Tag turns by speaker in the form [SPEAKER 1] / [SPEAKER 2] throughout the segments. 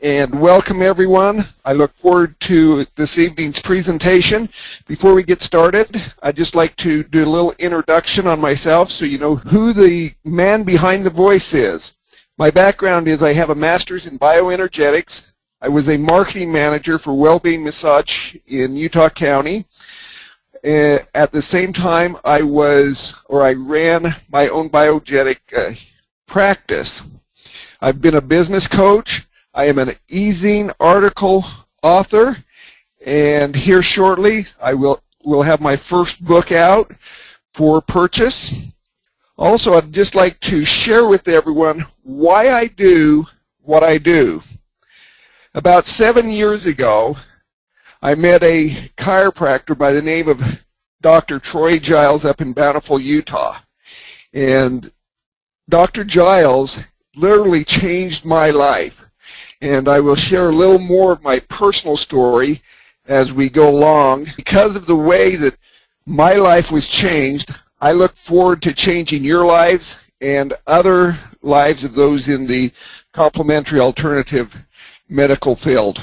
[SPEAKER 1] and welcome everyone. I look forward to this evening's presentation. Before we get started, I'd just like to do a little introduction on myself so you know who the man behind the voice is. My background is I have a master's in bioenergetics. I was a marketing manager for Wellbeing Massage in Utah County. At the same time, I ran my own bioenergetic practice. I've been a business coach. I am an easing article author, and here shortly I will have my first book out for purchase. Also, I'd just like to share with everyone why I do what I do. About 7 years ago, I met a chiropractor by the name of Dr. Troy Giles up in Bountiful, Utah. And Dr. Giles literally changed my life. And I will share a little more of my personal story as we go along. Because of the way that my life was changed, I look forward to changing your lives and other lives of those in the complementary alternative medical field.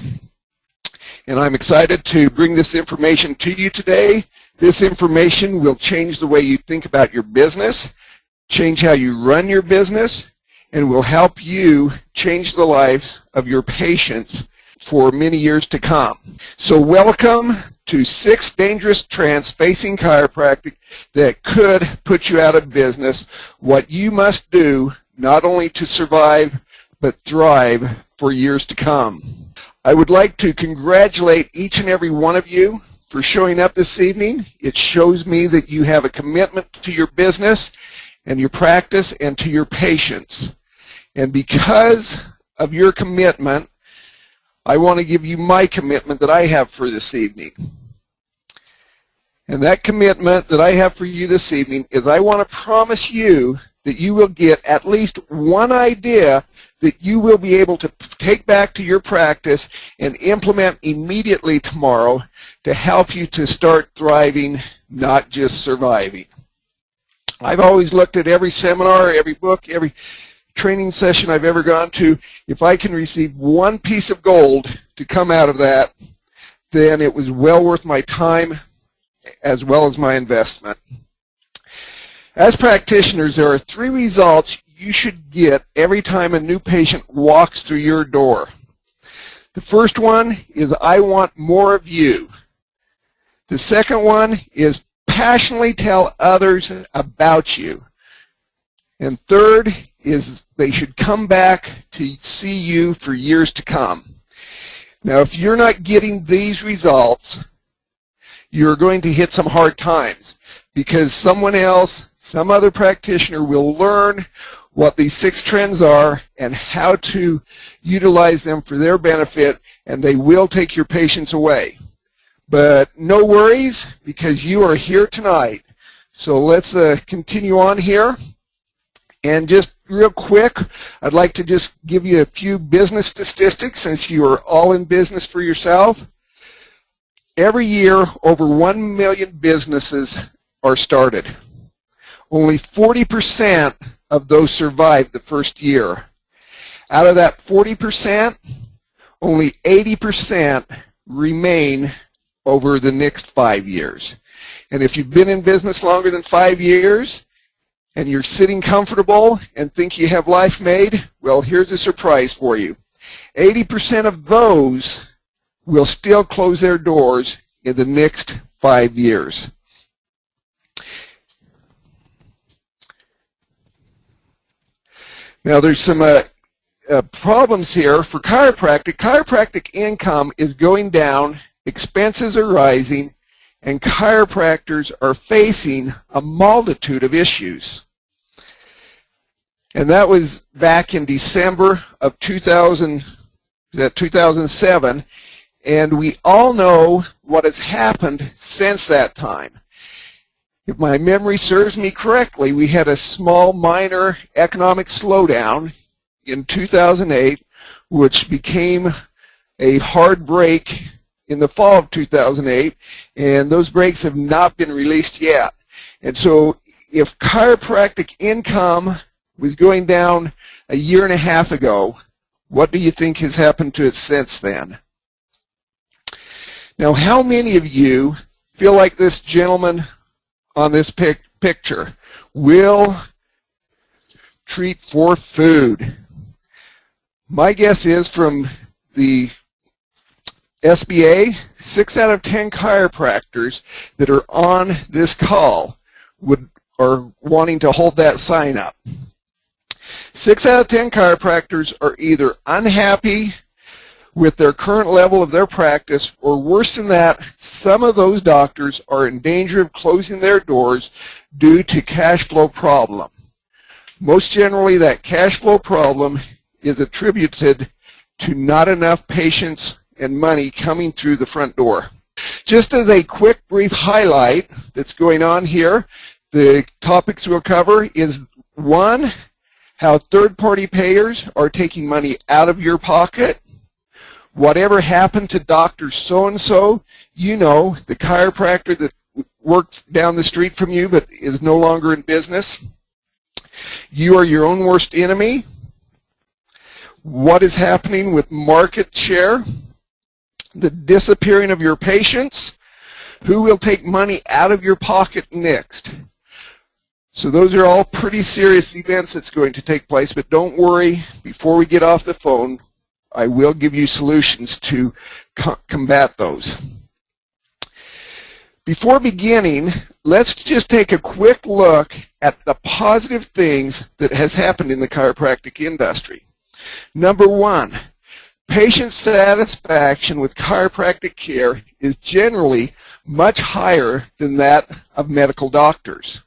[SPEAKER 1] And I'm excited to bring this information to you today. This information will change the way you think about your business, change how you run your business, and will help you change the lives of your patients for many years to come. So welcome to 6 dangerous trends facing chiropractic that could put you out of business. What you must do not only to survive but thrive for years to come. I would like to congratulate each and every one of you for showing up this evening. It shows me that you have a commitment to your business and your practice and to your patients. And because of your commitment, I want to give you my commitment that I have for this evening. And that commitment that I have for you this evening is I want to promise you that you will get at least one idea that you will be able to take back to your practice and implement immediately tomorrow to help you to start thriving, not just surviving. I've always looked at every seminar, every book, every training session I've ever gone to. If I can receive one piece of gold to come out of that, then it was well worth my time as well as my investment. As practitioners, there are 3 results you should get every time a new patient walks through your door. The first one is, I want more of you. The second one is, passionately tell others about you. And third is, they should come back to see you for years to come. Now, if you're not getting these results, you're going to hit some hard times because someone else, some other practitioner will learn what these 6 trends are and how to utilize them for their benefit, and they will take your patients away. But no worries, because you are here tonight. So let's continue on here. And just real quick, I'd like to just give you a few business statistics since you are all in business for yourself. Every year, over 1 million businesses are started. Only 40% of those survive the first year. Out of that 40%, only 80% remain over the next 5 years. And if you've been in business longer than 5 years, and you're sitting comfortable and think you have life made, well, here's a surprise for you. 80% of those will still close their doors in the next 5 years. Now, there's some problems here for chiropractic. Chiropractic income is going down, expenses are rising, and chiropractors are facing a multitude of issues. And that was back in December of 2007, and we all know what has happened since that time. If my memory serves me correctly, we had a small minor economic slowdown in 2008, which became a hard break in the fall of 2008, and those breaks have not been released yet. And so if chiropractic income was going down a year and a half ago, What do you think has happened to it since then? Now, how many of you feel like this gentleman on this picture will treat for food? My guess is from the SBA, 6 out of 10 chiropractors that are on this call are wanting to hold that sign up. 6 out of 10 chiropractors are either unhappy with their current level of their practice, or worse than that, some of those doctors are in danger of closing their doors due to cash flow problem. Most generally, that cash flow problem is attributed to not enough patients and money coming through the front door. Just as a quick brief highlight that's going on here, the topics we'll cover is 1, how third-party payers are taking money out of your pocket. Whatever happened to Dr. So-and-so, you know, the chiropractor that worked down the street from you but is no longer in business. You are your own worst enemy. What is happening with market share? The disappearing of your patients. Who will take money out of your pocket next? So those are all pretty serious events that's going to take place, but don't worry, before we get off the phone, I will give you solutions to combat those. Before beginning, let's just take a quick look at the positive things that has happened in the chiropractic industry. Number 1, patient satisfaction with chiropractic care is generally much higher than that of medical doctors.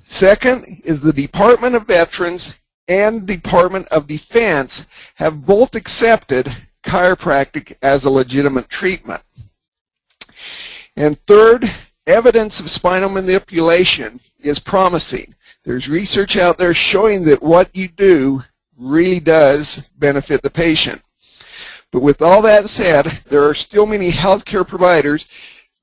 [SPEAKER 1] Second is the Department of Veterans and Department of Defense have both accepted chiropractic as a legitimate treatment. And third, evidence of spinal manipulation is promising. There's research out there showing that what you do really does benefit the patient. But with all that said, there are still many healthcare providers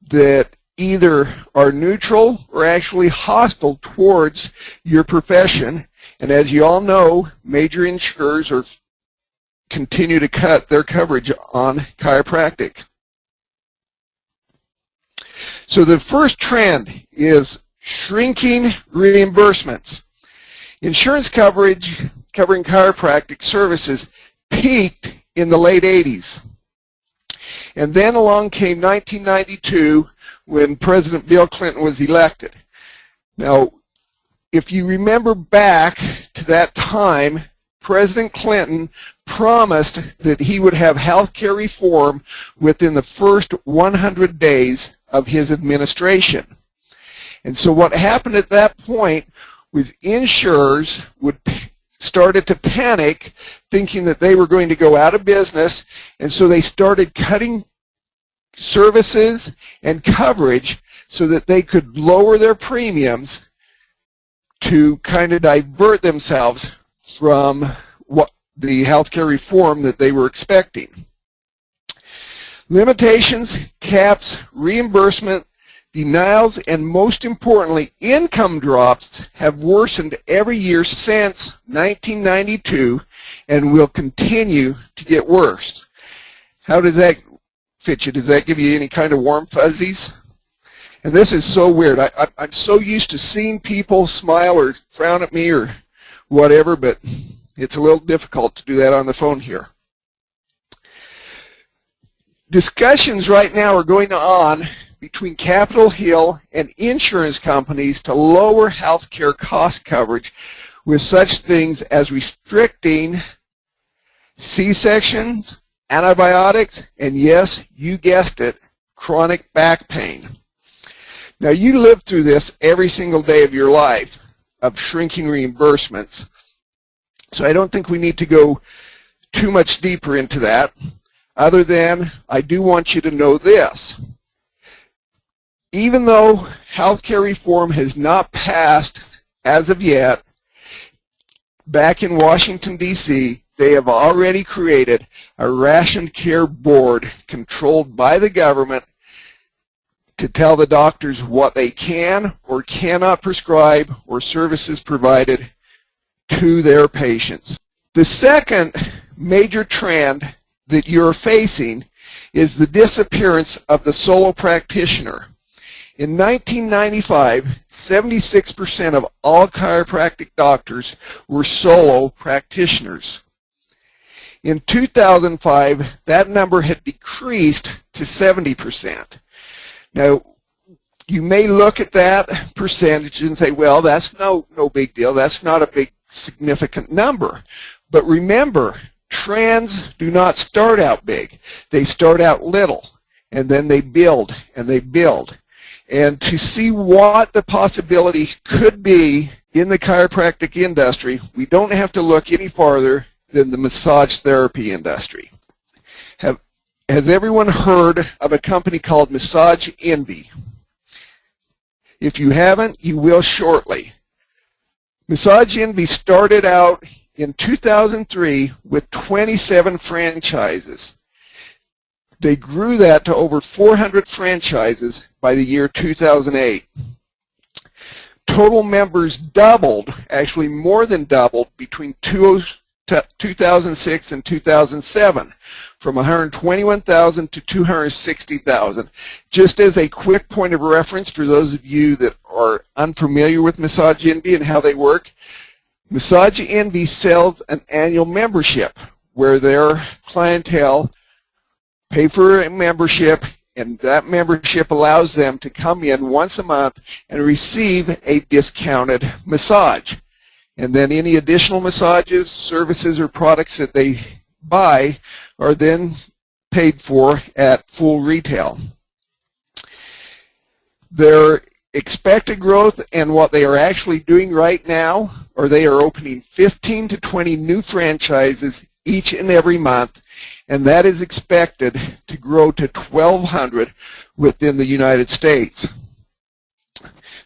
[SPEAKER 1] that either are neutral or actually hostile towards your profession. And as you all know, major insurers continue to cut their coverage on chiropractic. So the first trend is shrinking reimbursements. Insurance coverage covering chiropractic services peaked in the late 80s. And then along came 1992 when President Bill Clinton was elected. Now, if you remember back to that time, President Clinton promised that he would have health care reform within the first 100 days of his administration. And so what happened at that point was insurers started to panic, thinking that they were going to go out of business, and so they started cutting services and coverage so that they could lower their premiums to kind of divert themselves from what the healthcare reform that they were expecting. Limitations, caps, reimbursement, denials, and most importantly, income drops have worsened every year since 1992 and will continue to get worse. How does that fit you? Does that give you any kind of warm fuzzies? And this is so weird. I'm so used to seeing people smile or frown at me or whatever, but it's a little difficult to do that on the phone here. Discussions right now are going on between Capitol Hill and insurance companies to lower health care cost coverage with such things as restricting C-sections, antibiotics, and yes, you guessed it, chronic back pain. Now, you live through this every single day of your life of shrinking reimbursements, so I don't think we need to go too much deeper into that, other than I do want you to know this. Even though healthcare reform has not passed as of yet, back in Washington, D.C., they have already created a rationed care board controlled by the government to tell the doctors what they can or cannot prescribe or services provided to their patients. The second major trend that you're facing is the disappearance of the solo practitioner. In 1995, 76% of all chiropractic doctors were solo practitioners. In 2005, that number had decreased to 70%. Now, you may look at that percentage and say, well, that's no big deal. That's not a big significant number. But remember, trends do not start out big. They start out little, and then they build and they build. And to see what the possibility could be in the chiropractic industry, we don't have to look any farther than the massage therapy industry. Has everyone heard of a company called Massage Envy? If you haven't, you will shortly. Massage Envy started out in 2003 with 27 franchises. They grew that to over 400 franchises by the year 2008. Total members doubled, actually more than doubled, between 2006 and 2007, from 121,000 to 260,000. Just as a quick point of reference for those of you that are unfamiliar with Massage Envy and how they work, Massage Envy sells an annual membership where their clientele pay for a membership, and that membership allows them to come in once a month and receive a discounted massage. And then any additional massages, services, or products that they buy are then paid for at full retail. Their expected growth and what they are actually doing right now, or they are opening 15 to 20 new franchises each and every month, and that is expected to grow to 1,200 within the United States.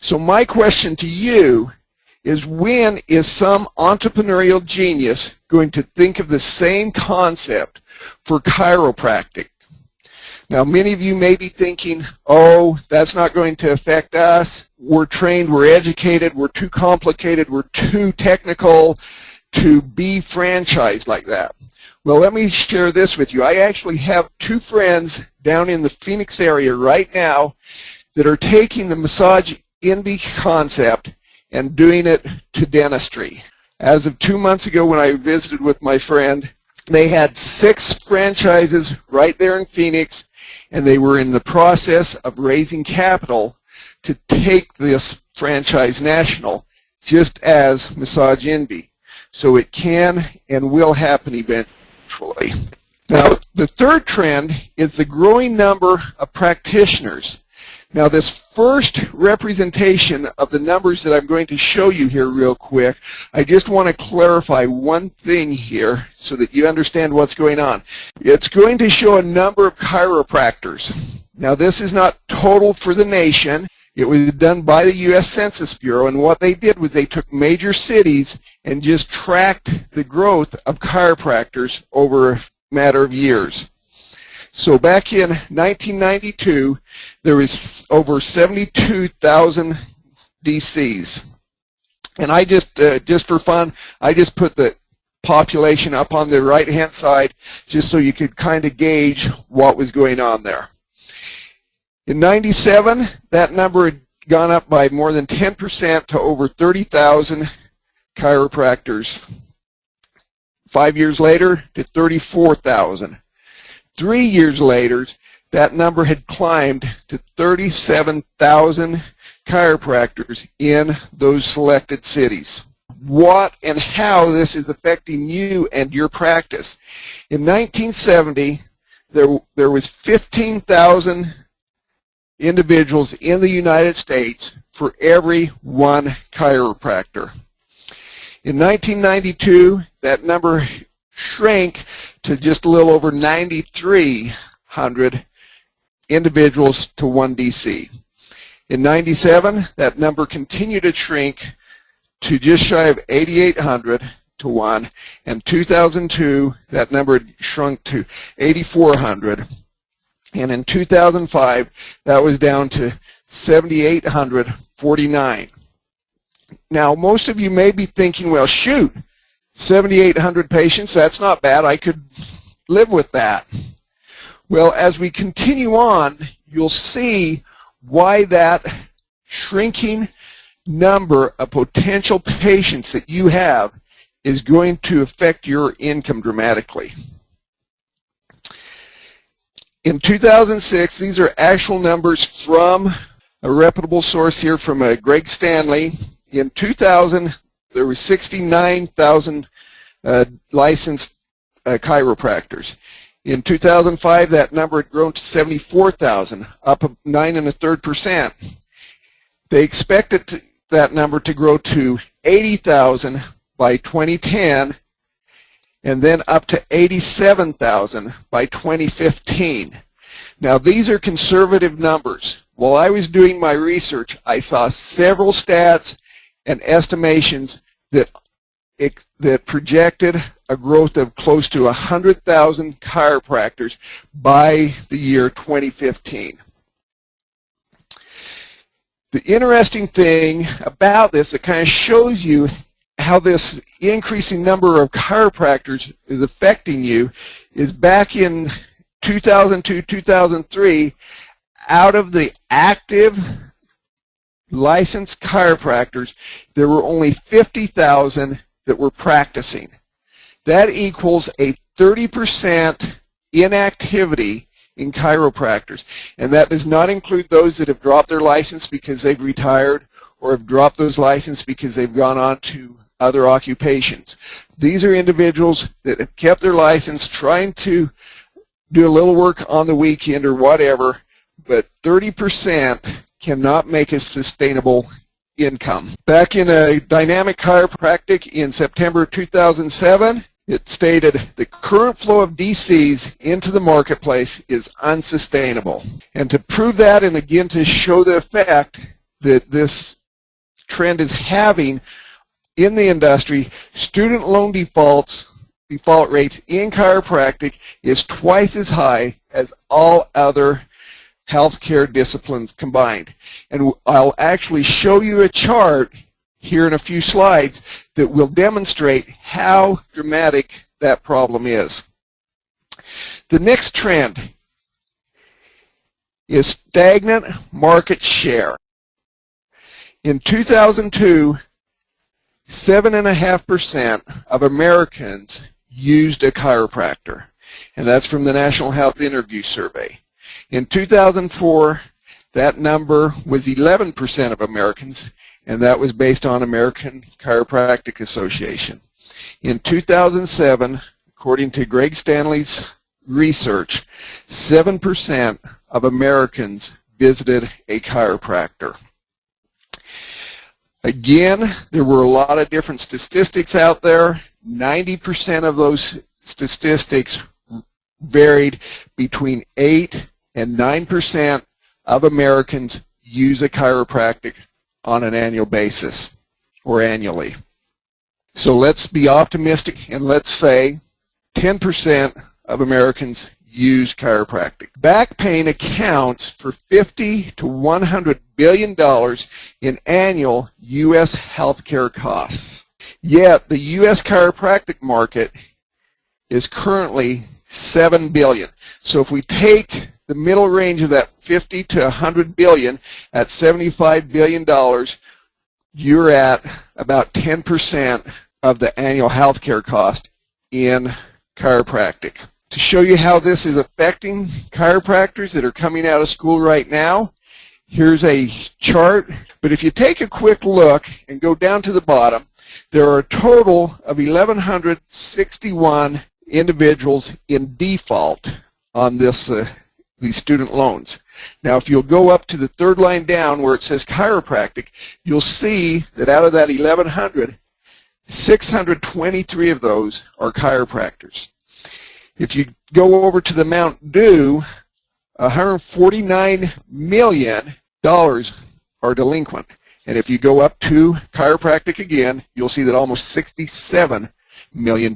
[SPEAKER 1] So my question to you is, when is some entrepreneurial genius going to think of the same concept for chiropractic? Now, many of you may be thinking, oh, that's not going to affect us. We're trained, we're educated, we're too complicated, we're too technical to be franchised like that. Well, let me share this with you. I actually have two friends down in the Phoenix area right now that are taking the Massage Envy concept and doing it to dentistry. As of 2 months ago when I visited with my friend, they had 6 franchises right there in Phoenix, and they were in the process of raising capital to take this franchise national, just as Massage Envy. So it can and will happen eventually. Now, the third trend is the growing number of practitioners. Now, this first representation of the numbers that I'm going to show you here real quick, I just want to clarify one thing here so that you understand what's going on. It's going to show a number of chiropractors. Now, this is not total for the nation. It was done by the U.S. Census Bureau, and what they did was they took major cities and just tracked the growth of chiropractors over a matter of years. So back in 1992, there was over 72,000 DCs. And I just for fun, I just put the population up on the right-hand side just so you could kind of gauge what was going on there. In 97, that number had gone up by more than 10% to over 30,000 chiropractors. 5 years later, to 34,000. 3 years later, that number had climbed to 37,000 chiropractors in those selected cities. What and how this is affecting you and your practice. In 1970, there was 15,000 individuals in the United States for every one chiropractor. In 1992, that number shrank to just a little over 9,300 individuals to one DC. In 97, that number continued to shrink to just shy of 8,800 to one. In 2002, that number had shrunk to 8,400. And in 2005, that was down to 7,849. Now, most of you may be thinking, well, shoot, 7,800 patients, that's not bad. I could live with that. Well, as we continue on, you'll see why that shrinking number of potential patients that you have is going to affect your income dramatically. In 2006, these are actual numbers from a reputable source here from Greg Stanley. In 2000, there were 69,000 licensed chiropractors. In 2005, that number had grown to 74,000, up 9.33%. They expected that number to grow to 80,000 by 2010, and then up to 87,000 by 2015. Now, these are conservative numbers. While I was doing my research, I saw several stats and estimations that projected a growth of close to 100,000 chiropractors by the year 2015. The interesting thing about this that kind of shows you how this increasing number of chiropractors is affecting you is back in 2002, 2003, out of the active licensed chiropractors, there were only 50,000 that were practicing. That equals a 30% inactivity in chiropractors, and that does not include those that have dropped their license because they've retired or have dropped those licenses because they've gone on to other occupations. These are individuals that have kept their license, trying to do a little work on the weekend or whatever, but 30% cannot make a sustainable income. Back in a Dynamic Chiropractic in September 2007, it stated the current flow of DCs into the marketplace is unsustainable. And to prove that, and again to show the effect that this trend is having in the industry, student loan default rates in chiropractic is twice as high as all other healthcare disciplines combined. And I'll actually show you a chart here in a few slides that will demonstrate how dramatic that problem is. The next trend is stagnant market share. In 2002, 7.5% of Americans used a chiropractor, and that's from the National Health Interview Survey. In 2004, that number was 11% of Americans, and that was based on American Chiropractic Association. In 2007, according to Greg Stanley's research, 7% of Americans visited a chiropractor. Again, there were a lot of different statistics out there. 90% of those statistics varied between 8 and 9% of Americans use a chiropractic on an annual basis or annually. So let's be optimistic and let's say 10% of Americans use chiropractic. Back pain accounts for $50 to $100 billion in annual U.S. healthcare costs. Yet the U.S. chiropractic market is currently $7 billion. So if we take the middle range of that 50 to 100 billion at $75 billion, you're at about 10% of the annual healthcare cost in chiropractic. To show you how this is affecting chiropractors that are coming out of school right now, here's a chart. But if you take a quick look and go down to the bottom, there are a total of 1,161 individuals in default on this these student loans. Now, if you'll go up to the third line down where it says chiropractic, you'll see that out of that 1,100, 623 of those are chiropractors. If you go over to the amount due, $149 million are delinquent. And if you go up to chiropractic again, you'll see that almost $67 million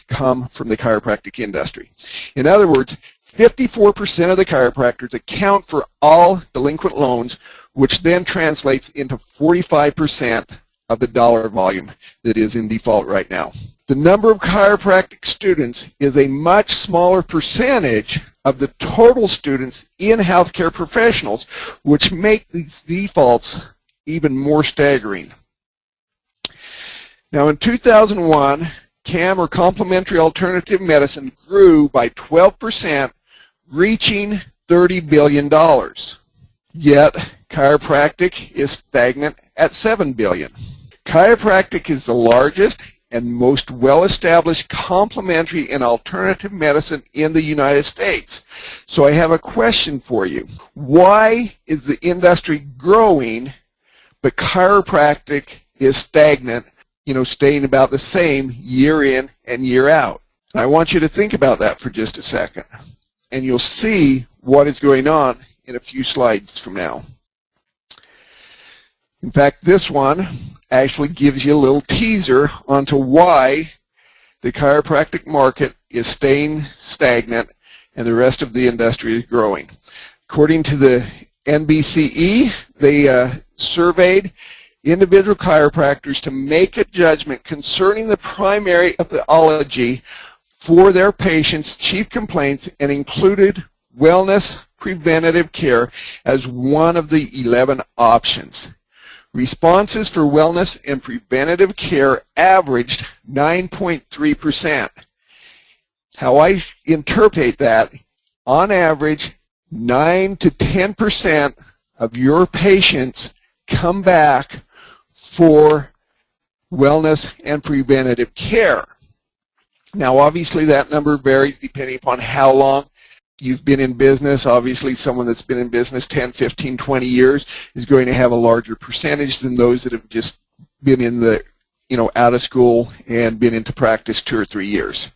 [SPEAKER 1] come from the chiropractic industry. In other words, 54% of the chiropractors account for all delinquent loans, which then translates into 45% of the dollar volume that is in default right now. The number of chiropractic students is a much smaller percentage of the total students in healthcare professionals, which make these defaults even more staggering. Now in 2001, CAM, or complementary alternative medicine, grew by 12%, reaching $30 billion. Yet chiropractic is stagnant at $7 billion. Chiropractic is the largest and most well-established complementary and alternative medicine in the United States. So I have a question for you. Why is the industry growing, but chiropractic is stagnant, staying about the same year in and year out? I want you to think about that for just a second, and you'll see what is going on in a few slides from now. In fact, this one actually gives you a little teaser onto why the chiropractic market is staying stagnant and the rest of the industry is growing. According to the NBCE, they surveyed individual chiropractors to make a judgment concerning the primary etiology for their patients' chief complaints, and included wellness preventative care as one of the 11 options. Responses for wellness and preventative care averaged 9.3%. How I interpret that, on average, 9 to 10% of your patients come back for wellness and preventative care. Now, obviously, that number varies depending upon how long you've been in business. Obviously, someone that's been in business 10, 15, 20 years is going to have a larger percentage than those that have just been in the, out of school and been into practice 2 or 3 years.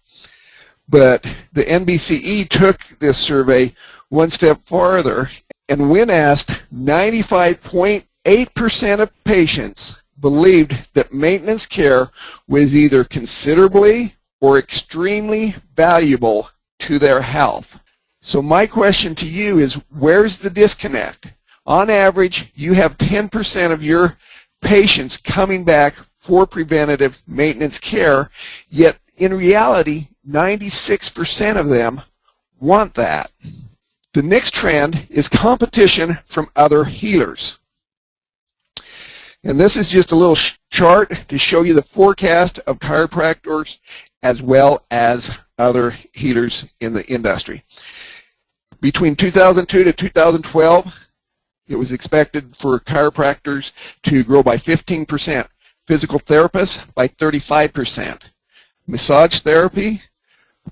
[SPEAKER 1] But the NBCE took this survey one step farther, and when asked, 95.8% of patients believed that maintenance care was either considerably or extremely valuable to their health. So my question to you is, where's the disconnect? On average, you have 10% of your patients coming back for preventative maintenance care, yet in reality, 96% of them want that. The next trend is competition from other healers. And this is just a little chart to show you the forecast of chiropractors as well as other healers in the industry. Between 2002 to 2012, it was expected for chiropractors to grow by 15%, physical therapists by 35%, massage therapy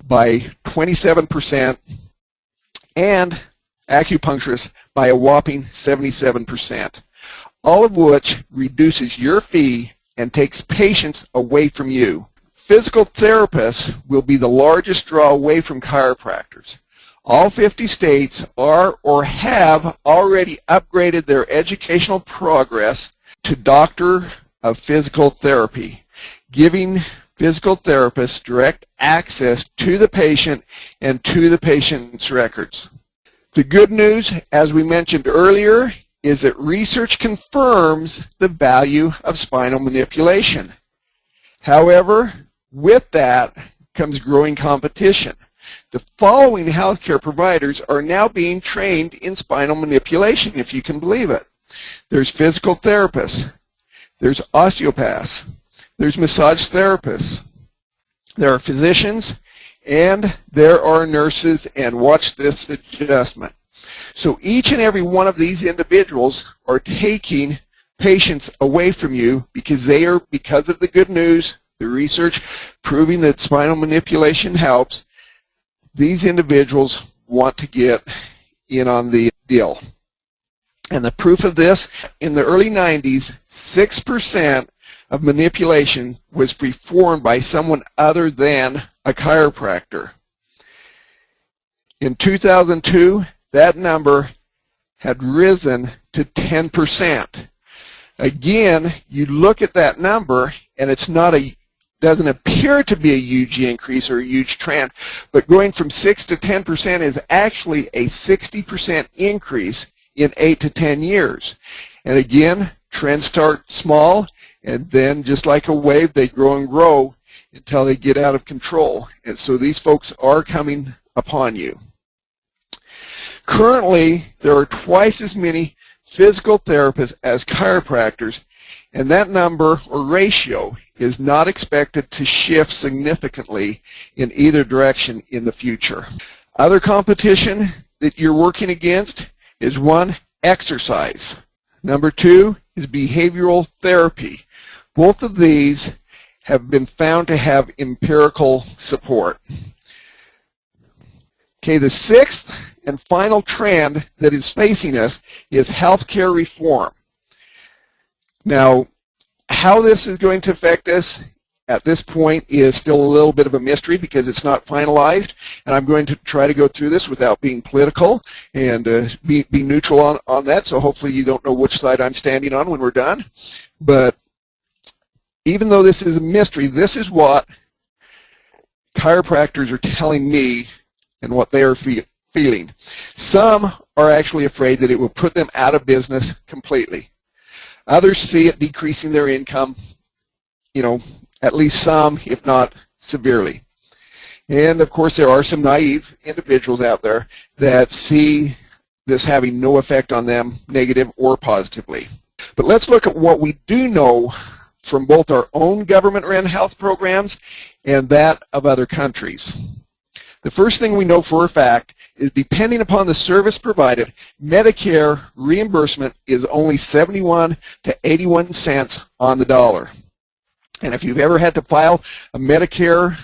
[SPEAKER 1] by 27%, and acupuncturists by a whopping 77%, all of which reduces your fee and takes patients away from you. Physical therapists will be the largest draw away from chiropractors. All 50 states are or have already upgraded their educational progress to Doctor of Physical Therapy, giving physical therapists direct access to the patient and to the patient's records. The good news, as we mentioned earlier, is that research confirms the value of spinal manipulation. However, with that comes growing competition. The following healthcare providers are now being trained in spinal manipulation, if you can believe it. There's physical therapists, there's osteopaths, there's massage therapists, there are physicians, and there are nurses, and watch this adjustment. So each and every one of these individuals are taking patients away from you because of the good news, the research proving that spinal manipulation helps. These individuals want to get in on the deal. And the proof of this, in the early 90s, 6% of manipulation was performed by someone other than a chiropractor. In 2002, that number had risen to 10%. Again, you look at that number, and it's not doesn't appear to be a huge increase or a huge trend, but going from 6 to 10% is actually a 60% increase in 8 to 10 years. And again, trends start small And then, just like a wave, they grow and grow until they get out of control. And so these folks are coming upon you. Currently, there are twice as many physical therapists as chiropractors, and that number or ratio is not expected to shift significantly in either direction in the future. Other competition that you're working against is 1, exercise. Number 2 is behavioral therapy. Both of these have been found to have empirical support. Okay, the 6th and final trend that is facing us is healthcare reform. Now, how this is going to affect us at this point is still a little bit of a mystery because it's not finalized, and I'm going to try to go through this without being political and be neutral on that, so hopefully you don't know which side I'm standing on when we're done. But even though this is a mystery, this is what chiropractors are telling me and what they are feeling. Some are actually afraid that it will put them out of business completely. Others see it decreasing their income, at least some, if not severely. And of course, there are some naive individuals out there that see this having no effect on them, negative or positively. But let's look at what we do know from both our own government-run health programs and that of other countries. The first thing we know for a fact is, depending upon the service provided, Medicare reimbursement is only 71 to 81 cents on the dollar. And if you've ever had to file a Medicare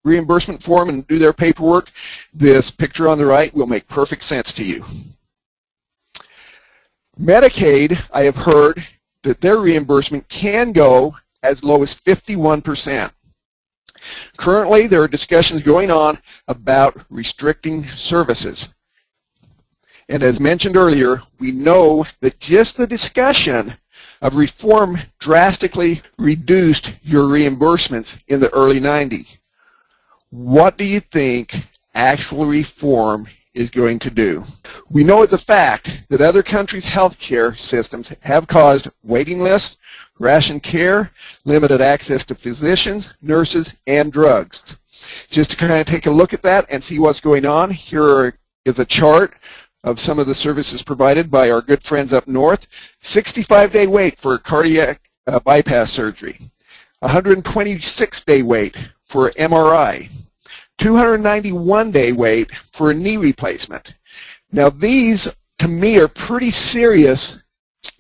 [SPEAKER 1] reimbursement form and do their paperwork, this picture on the right will make perfect sense to you. Medicaid, I have heard that their reimbursement can go as low as 51%. Currently, there are discussions going on about restricting services. And as mentioned earlier, we know that just the discussion of reform drastically reduced your reimbursements in the early 90s. What do you think actual reform is going to do? We know it's a fact that other countries' healthcare systems have caused waiting lists, rationed care, limited access to physicians, nurses, and drugs. Just to kind of take a look at that and see what's going on, here is a chart of some of the services provided by our good friends up north. 65-day wait for cardiac bypass surgery, 126-day wait for MRI, 291-day wait for a knee replacement. Now these, to me, are pretty serious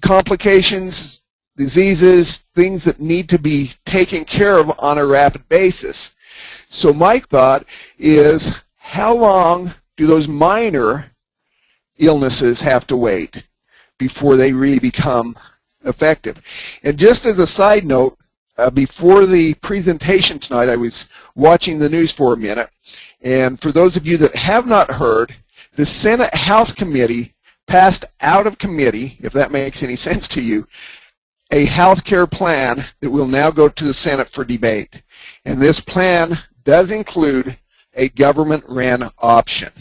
[SPEAKER 1] complications, diseases, things that need to be taken care of on a rapid basis. So my thought is, how long do those minor illnesses have to wait before they really become effective? And just as a side note, before the presentation tonight, I was watching the news for a minute, and for those of you that have not heard, the Senate Health Committee passed out of committee, if that makes any sense to you, a health care plan that will now go to the Senate for debate. And this plan does include a government-run option.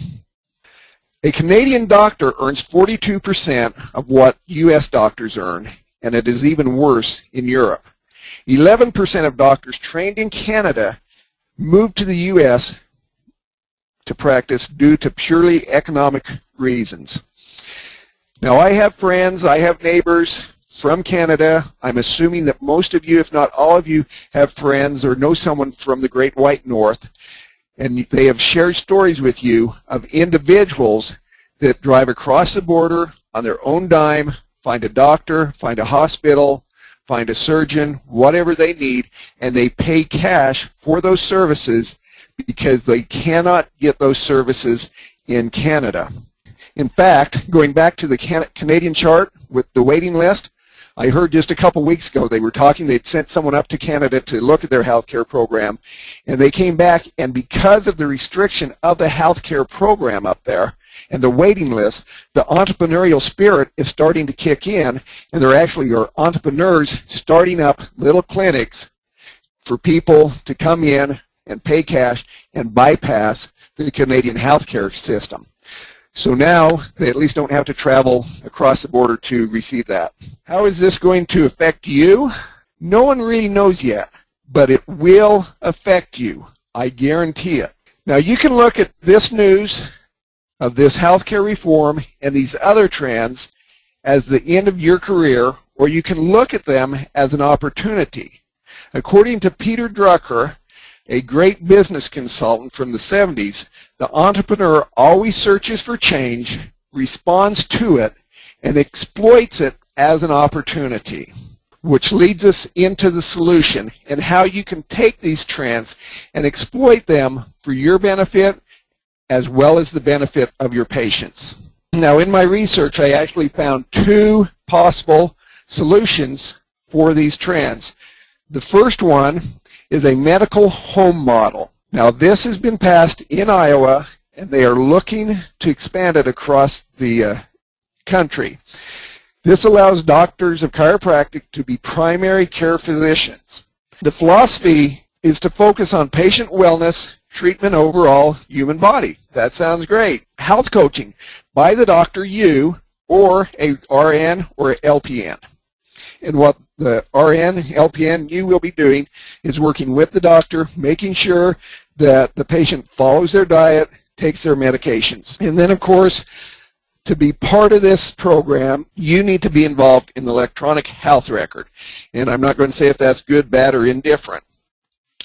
[SPEAKER 1] A Canadian doctor earns 42% of what U.S. doctors earn, and it is even worse in Europe. 11% of doctors trained in Canada moved to the U.S. to practice due to purely economic reasons. Now, I have friends, I have neighbors from Canada. I'm assuming that most of you, if not all of you, have friends or know someone from the Great White North, and they have shared stories with you of individuals that drive across the border on their own dime, find a doctor, find a hospital, find a surgeon, whatever they need, and they pay cash for those services because they cannot get those services in Canada. In fact, going back to the Canadian chart with the waiting list, I heard just a couple weeks ago they were talking, they'd sent someone up to Canada to look at their healthcare program, and they came back, and because of the restriction of the healthcare program up there and the waiting list, the entrepreneurial spirit is starting to kick in, and there actually are entrepreneurs starting up little clinics for people to come in and pay cash and bypass the Canadian healthcare system. So now they at least don't have to travel across the border to receive that. How is this going to affect you? No one really knows yet, but it will affect you. I guarantee it. Now you can look at this news of this healthcare reform and these other trends as the end of your career, or you can look at them as an opportunity. According to Peter Drucker, a great business consultant from the 70s, the entrepreneur always searches for change, responds to it, and exploits it as an opportunity, which leads us into the solution and how you can take these trends and exploit them for your benefit as well as the benefit of your patients. Now, in my research, I actually found two possible solutions for these trends. The first one is a medical home model. Now, this has been passed in Iowa, and they are looking to expand it across the country. This allows doctors of chiropractic to be primary care physicians. The philosophy is to focus on patient wellness, treatment overall, human body. That sounds great. Health coaching by the doctor, you, or a RN or LPN. And what the RN, LPN, you will be doing is working with the doctor, making sure that the patient follows their diet, takes their medications. And then, of course, to be part of this program, you need to be involved in the electronic health record. And I'm not going to say if that's good, bad, or indifferent.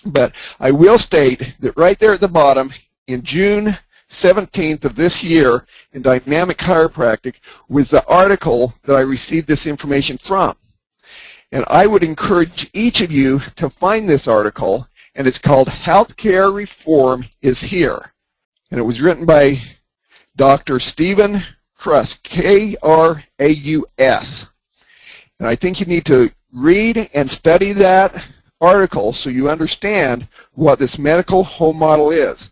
[SPEAKER 1] But I will state that right there at the bottom, in June 17th of this year, in Dynamic Chiropractic, was the article that I received this information from. And I would encourage each of you to find this article, and it's called Healthcare Reform is Here. And it was written by Dr. Stephen Kraus, K-R-A-U-S. And I think you need to read and study that article so you understand what this medical home model is.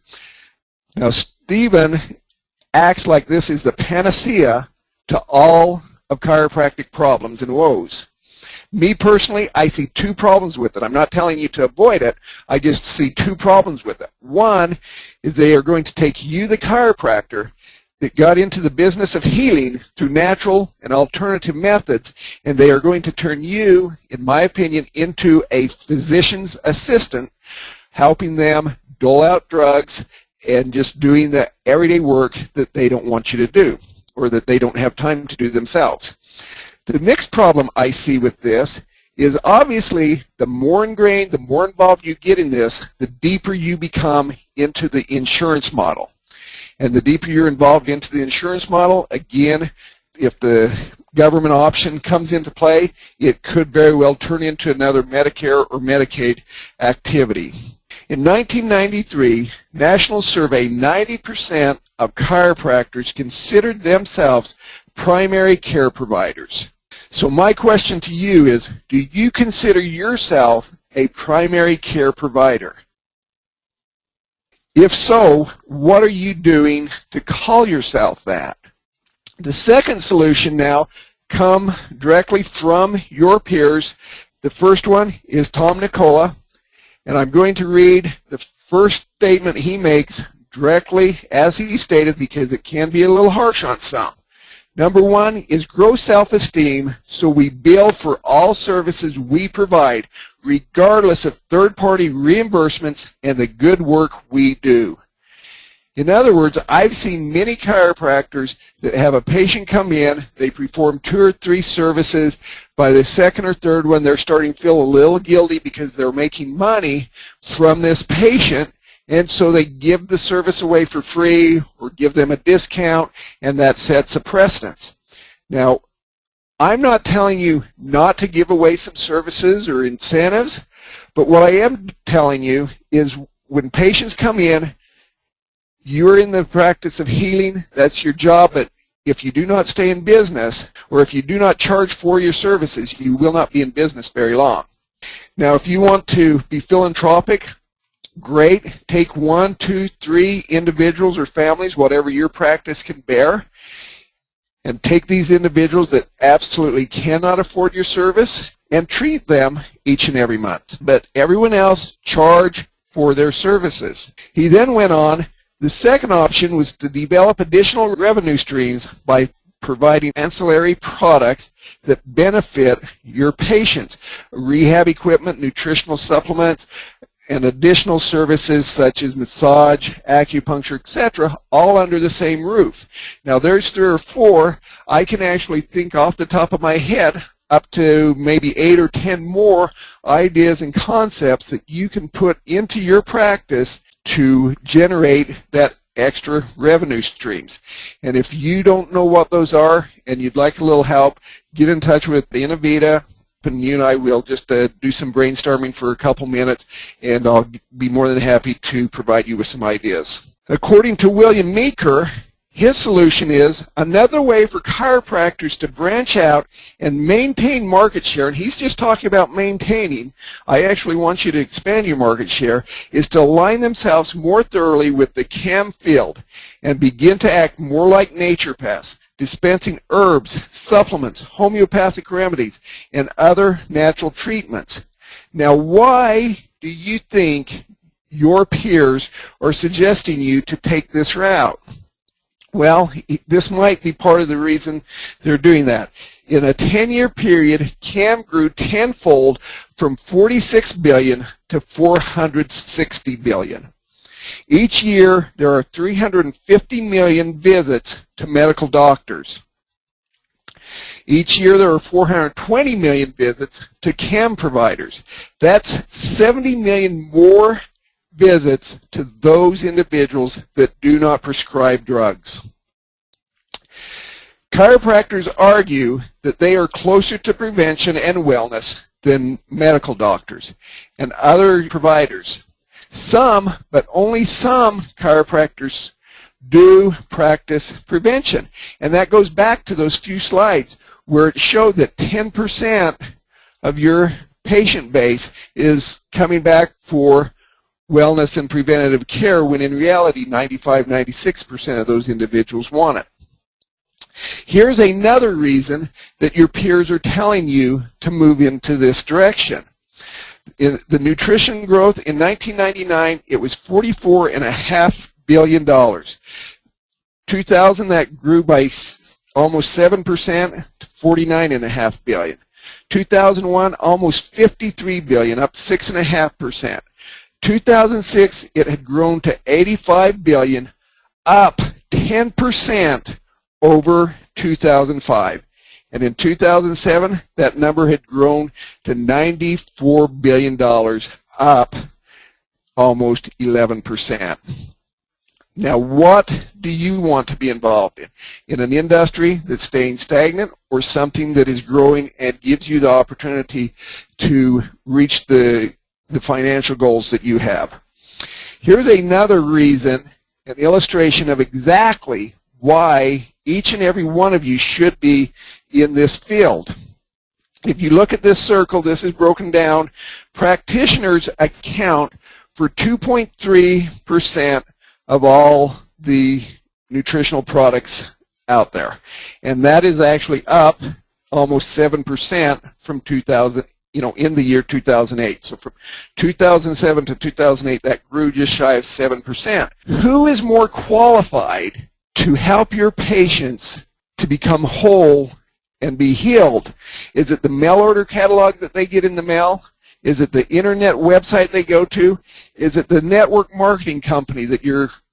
[SPEAKER 1] Now, Stephen acts like this is the panacea to all of chiropractic problems and woes. Me personally, I see two problems with it. I'm not telling you to avoid it. I just see two problems with it. One is they are going to take you, the chiropractor, that got into the business of healing through natural and alternative methods, and they are going to turn you, in my opinion, into a physician's assistant, helping them dole out drugs and just doing the everyday work that they don't want you to do or that they don't have time to do themselves. The next problem I see with this is obviously the more ingrained, the more involved you get in this, the deeper you become into the insurance model. And the deeper you're involved into the insurance model, again, if the government option comes into play, it could very well turn into another Medicare or Medicaid activity. In 1993, national survey, 90% of chiropractors considered themselves primary care providers. So my question to you is, do you consider yourself a primary care provider? If so, what are you doing to call yourself that? The second solution now come directly from your peers. The first one is Tom Nicola, and I'm going to read the first statement he makes directly as he stated because it can be a little harsh on some. Number one is grow self-esteem so we bill for all services we provide, regardless of third-party reimbursements and the good work we do. In other words, I've seen many chiropractors that have a patient come in, they perform 2 or 3 services. By the second or third one, they're starting to feel a little guilty because they're making money from this patient, and so they give the service away for free or give them a discount, and that sets a precedence. Now, I'm not telling you not to give away some services or incentives, but what I am telling you is when patients come in, you're in the practice of healing, that's your job, but if you do not stay in business, or if you do not charge for your services, you will not be in business very long. Now, if you want to be philanthropic, great. Take 1, 2, 3 individuals or families, whatever your practice can bear, and take these individuals that absolutely cannot afford your service and treat them each and every month. But everyone else charge for their services. He then went on, the second option was to develop additional revenue streams by providing ancillary products that benefit your patients. Rehab equipment, nutritional supplements, and additional services such as massage, acupuncture, etc., all under the same roof. Now there's 3 or 4. I can actually think off the top of my head up to maybe 8 or 10 more ideas and concepts that you can put into your practice to generate that extra revenue streams. And if you don't know what those are and you'd like a little help, get in touch with the Inno-Vita, and you and I will just do some brainstorming for a couple minutes, and I'll be more than happy to provide you with some ideas. According to William Meeker, his solution is another way for chiropractors to branch out and maintain market share, and he's just talking about maintaining. I actually want you to expand your market share, is to align themselves more thoroughly with the CAM field and begin to act more like naturopaths, dispensing herbs, supplements, homeopathic remedies, and other natural treatments. Now, why do you think your peers are suggesting you to take this route? Well, this might be part of the reason they're doing that. In a 10-year period, CAM grew tenfold from $46 billion to $460 billion. Each year, there are 350 million visits to medical doctors. Each year, there are 420 million visits to CAM providers. That's 70 million more visits to those individuals that do not prescribe drugs. Chiropractors argue that they are closer to prevention and wellness than medical doctors and other providers. Some, but only some, chiropractors do practice prevention. And that goes back to those few slides where it showed that 10% of your patient base is coming back for wellness and preventative care, when in reality 95-96% of those individuals want it. Here's another reason that your peers are telling you to move into this direction. In the nutrition growth in 1999, it was $44.5 billion. 2000, that grew by almost 7% to $49.5 billion. 2001, almost $53 billion, up 6.5%. 2006, it had grown to $85 billion, up 10% over 2005. And in 2007, that number had grown to $94 billion, up almost 11%. Now, what do you want to be involved in? In an industry that's staying stagnant, or something that is growing and gives you the opportunity to reach the financial goals that you have? Here's another reason, an illustration of exactly why each and every one of you should be in this field. If you look at this circle, this is broken down. Practitioners account for 2.3% of all the nutritional products out there. And that is actually up almost 7% from 2000, in the year 2008. So from 2007 to 2008, that grew just shy of 7%. Who is more qualified to help your patients to become whole and be healed? Is it the mail order catalog that they get in the mail? Is it the internet website they go to? Is it the network marketing company that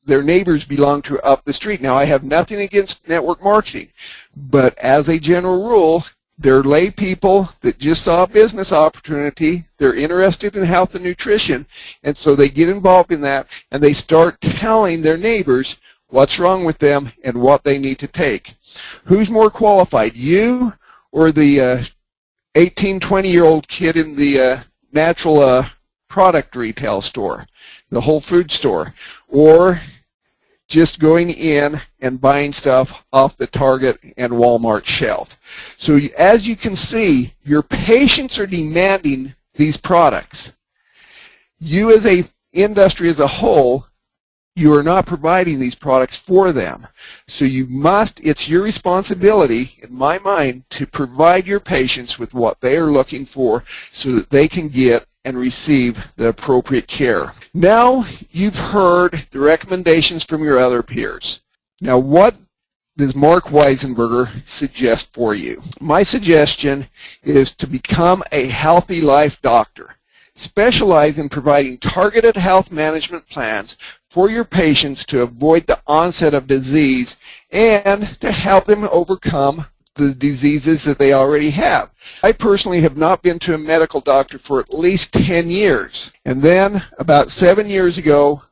[SPEAKER 1] their neighbors belong to up the street? Now, I have nothing against network marketing, but as a general rule, they're lay people that just saw a business opportunity. They're interested in health and nutrition, and so they get involved in that, and they start telling their neighbors what's wrong with them and what they need to take. Who's more qualified, you or the 18, 20-year-old kid in the natural product retail store, the Whole Food store, or just going in and buying stuff off the Target and Walmart shelf? So as you can see, your patients are demanding these products. You as a industry as a whole, you are not providing these products for them. So you must, it's your responsibility, in my mind, to provide your patients with what they are looking for so that they can get and receive the appropriate care. Now you've heard the recommendations from your other peers. Now what does Mark Weisenburger suggest for you? My suggestion is to become a healthy life doctor. Specialize in providing targeted health management plans for your patients to avoid the onset of disease and to help them overcome the diseases that they already have. I personally have not been to a medical doctor for at least 10 years. And then about 7 years ago,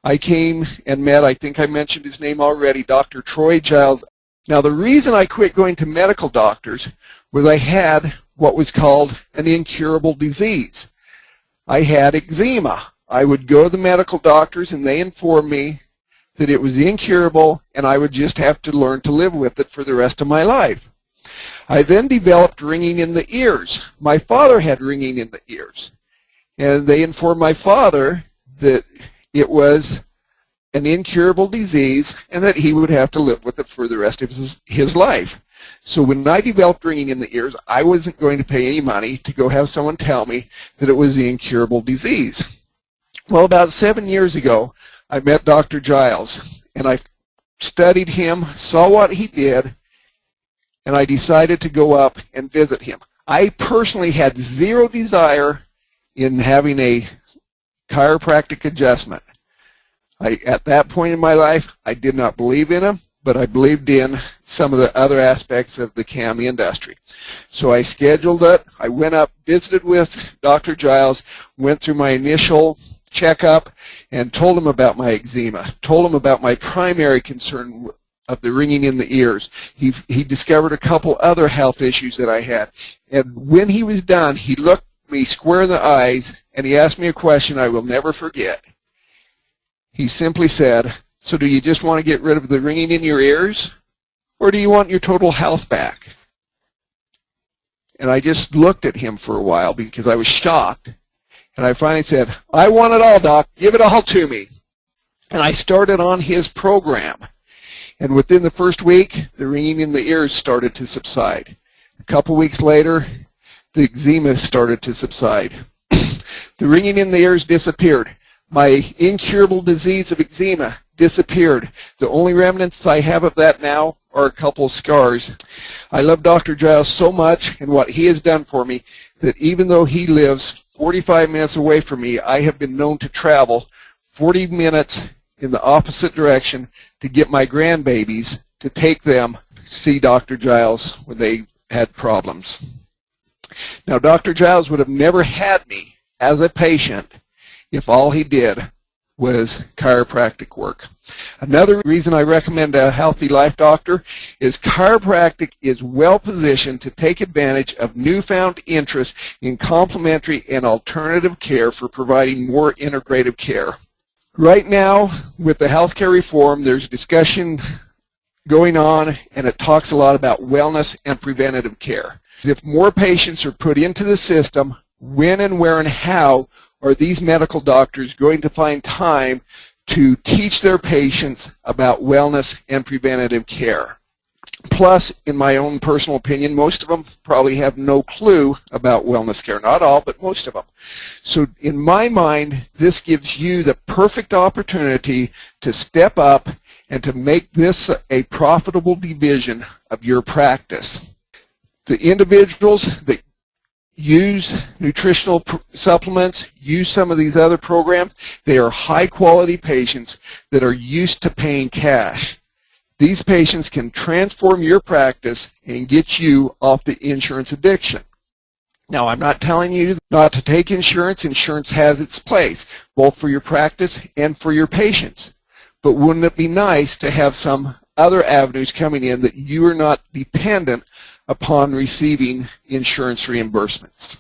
[SPEAKER 1] I came and met, I think I mentioned his name already, Dr. Troy Giles. Now the reason I quit going to medical doctors was I had what was called an incurable disease. I had eczema. I would go to the medical doctors and they informed me that it was incurable and I would just have to learn to live with it for the rest of my life. I then developed ringing in the ears. My father had ringing in the ears, and they informed my father that it was an incurable disease and that he would have to live with it for the rest of his life. So when I developed ringing in the ears, I wasn't going to pay any money to go have someone tell me that it was the incurable disease. Well, about 7 years ago, I met Dr. Giles, and I studied him, saw what he did, and I decided to go up and visit him. I personally had zero desire in having a chiropractic adjustment. At that point in my life, I did not believe in him, but I believed in some of the other aspects of the CAMI industry. So I scheduled it. I went up, visited with Dr. Giles, went through my initial checkup, and told him about my eczema, told him about my primary concern of the ringing in the ears. He discovered a couple other health issues that I had. And when he was done, he looked me square in the eyes, and he asked me a question I will never forget. He simply said, "So do you just want to get rid of the ringing in your ears, or do you want your total health back?" And I just looked at him for a while because I was shocked. And I finally said, "I want it all, Doc. Give it all to me." And I started on his program. And within the first week, the ringing in the ears started to subside. A couple weeks later, the eczema started to subside. The ringing in the ears disappeared. My incurable disease of eczema disappeared. The only remnants I have of that now are a couple scars. I love Dr. Giles so much and what he has done for me that even though he lives 45 minutes away from me, I have been known to travel 40 minutes in the opposite direction to get my grandbabies to take them to see Dr. Giles when they had problems. Now, Dr. Giles would have never had me as a patient if all he did was chiropractic work. Another reason I recommend a healthy life doctor is chiropractic is well positioned to take advantage of newfound interest in complementary and alternative care for providing more integrative care. Right now, with the healthcare reform, there's a discussion going on, and it talks a lot about wellness and preventative care. If more patients are put into the system, when and where and how are these medical doctors going to find time to teach their patients about wellness and preventative care? Plus, in my own personal opinion, most of them probably have no clue about wellness care. Not all, but most of them. So in my mind, this gives you the perfect opportunity to step up and to make this a profitable division of your practice. The individuals that use nutritional supplements, use some of these other programs, they are high-quality patients that are used to paying cash. These patients can transform your practice and get you off the insurance addiction. Now, I'm not telling you not to take insurance. Insurance has its place, both for your practice and for your patients. But wouldn't it be nice to have some other avenues coming in that you are not dependent upon receiving insurance reimbursements?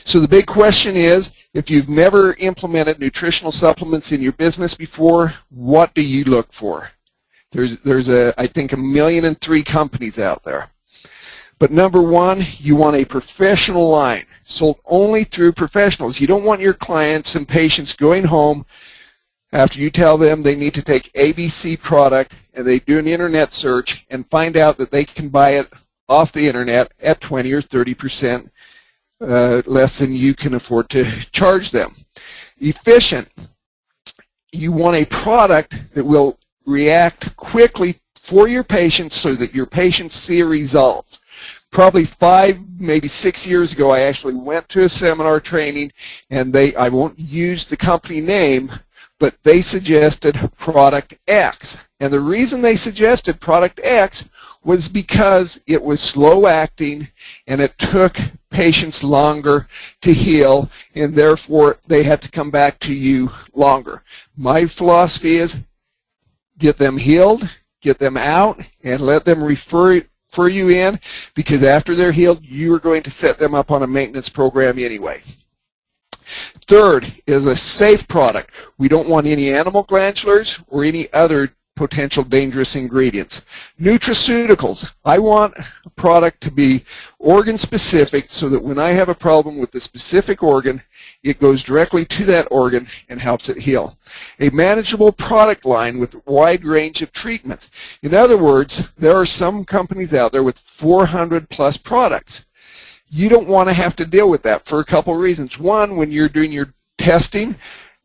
[SPEAKER 1] So the big question is, if you've never implemented nutritional supplements in your business before, what do you look for? There's I think 1,000,003 companies out there. But number one, you want a professional line sold only through professionals. You don't want your clients and patients going home after you tell them they need to take ABC product and they do an internet search and find out that they can buy it off the internet at 20 or 30% less than you can afford to charge them. Efficient. You want a product that will react quickly for your patients so that your patients see results. Probably 5, maybe 6 years ago, I actually went to a seminar training, and I won't use the company name, but they suggested product X. And the reason they suggested product X was because it was slow acting and it took patients longer to heal, and therefore they had to come back to you longer. My philosophy is get them healed, get them out, and let them refer you in, because after they're healed, you are going to set them up on a maintenance program anyway. Third is a safe product. We don't want any animal glandulars or any other potential dangerous ingredients. Nutraceuticals. I want a product to be organ specific so that when I have a problem with the specific organ, it goes directly to that organ and helps it heal. A manageable product line with a wide range of treatments. In other words, there are some companies out there with 400 plus products. You don't want to have to deal with that for a couple of reasons. One, when you're doing your testing,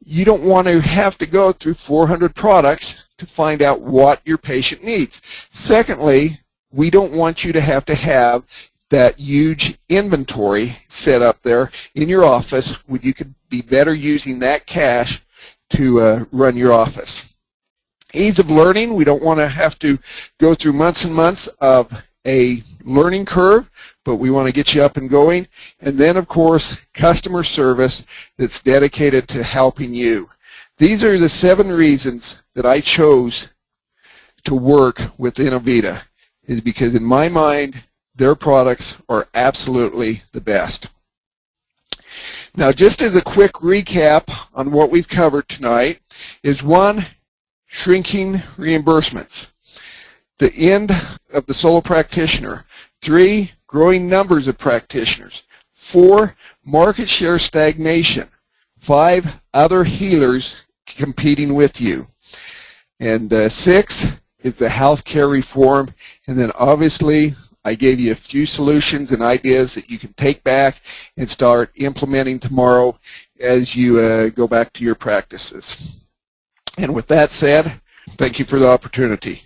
[SPEAKER 1] you don't want to have to go through 400 products to find out what your patient needs. Secondly, we don't want you to have that huge inventory set up there in your office when you could be better using that cash to run your office. Ease of learning. We don't want to have to go through months and months of a learning curve, but we want to get you up and going. And then, of course, customer service that's dedicated to helping you. These are the 7 reasons that I chose to work with Inno-Vita, is because in my mind, their products are absolutely the best. Now, just as a quick recap on what we've covered tonight is 1, shrinking reimbursements. The end of the solo practitioner. 3, growing numbers of practitioners. 4, market share stagnation. 5, other healers competing with you. And 6 is the healthcare reform. And then obviously I gave you a few solutions and ideas that you can take back and start implementing tomorrow as you go back to your practices. And with that said, thank you for the opportunity.